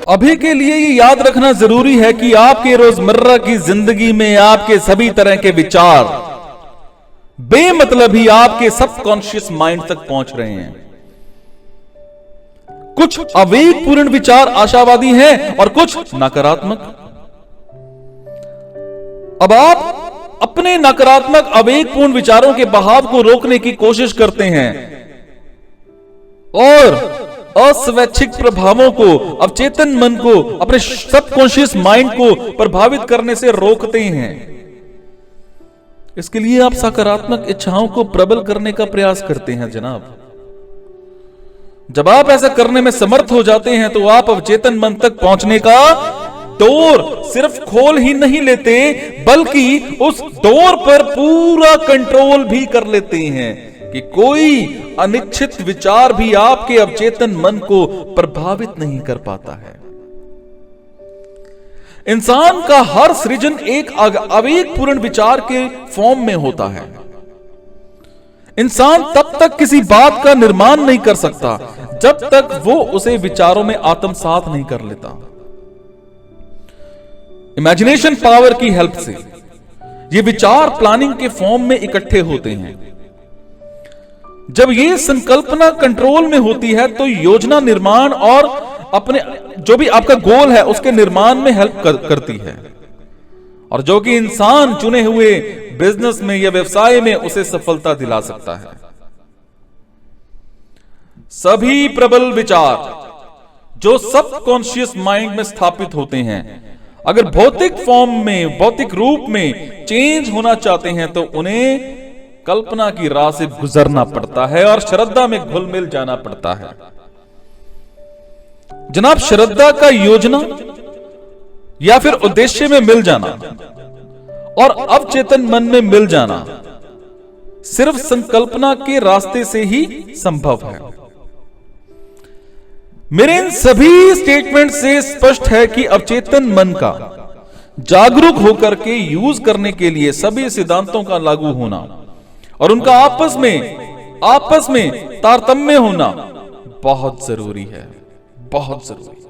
अभी के लिए ये याद रखना जरूरी है कि आपके रोजमर्रा की जिंदगी में आपके सभी तरह के विचार बेमतलब ही आपके सबकॉन्शियस माइंड तक पहुंच रहे हैं। कुछ आवेगपूर्ण विचार आशावादी हैं और कुछ नकारात्मक। अब आप अपने नकारात्मक आवेगपूर्ण विचारों के बहाव को रोकने की कोशिश करते हैं और अस्वैच्छिक प्रभावों को, अवचेतन मन को, अपने सबकॉन्शियस माइंड को प्रभावित करने से रोकते हैं। इसके लिए आप सकारात्मक इच्छाओं को प्रबल करने का प्रयास करते हैं जनाब। जब आप ऐसा करने में समर्थ हो जाते हैं तो आप अवचेतन मन तक पहुंचने का डोर सिर्फ खोल ही नहीं लेते बल्कि उस डोर पर पूरा कंट्रोल भी कर लेते हैं कि कोई अनिच्छित विचार भी आपके अवचेतन मन को प्रभावित नहीं कर पाता है। इंसान का हर सृजन एक आवेगपूर्ण विचार के फॉर्म में होता है। इंसान तब तक किसी बात का निर्माण नहीं कर सकता जब तक वो उसे विचारों में आत्मसात नहीं कर लेता। इमेजिनेशन पावर की हेल्प से ये विचार प्लानिंग के फॉर्म में इकट्ठे होते हैं। जब ये संकल्पना कंट्रोल में होती है तो योजना निर्माण और अपने जो भी आपका गोल है उसके निर्माण में हेल्प करती है, और जो कि इंसान चुने हुए बिजनेस में या व्यवसाय में उसे सफलता दिला सकता है। सभी प्रबल विचार जो सबकॉन्शियस माइंड में स्थापित होते हैं, अगर भौतिक फॉर्म में, भौतिक रूप में चेंज होना चाहते हैं तो उन्हें कल्पना की राह से गुजरना पड़ता है और श्रद्धा में घुल मिल जाना पड़ता है। जनाब, श्रद्धा का योजना या फिर उद्देश्य में मिल जाना और अवचेतन मन में मिल जाना सिर्फ संकल्पना के रास्ते से ही संभव है। मेरे इन सभी स्टेटमेंट से स्पष्ट है कि अवचेतन मन का जागरूक होकर के यूज करने के लिए सभी सिद्धांतों का लागू होना और उनका आपस में तारतम्य होना बहुत जरूरी है, बहुत जरूरी।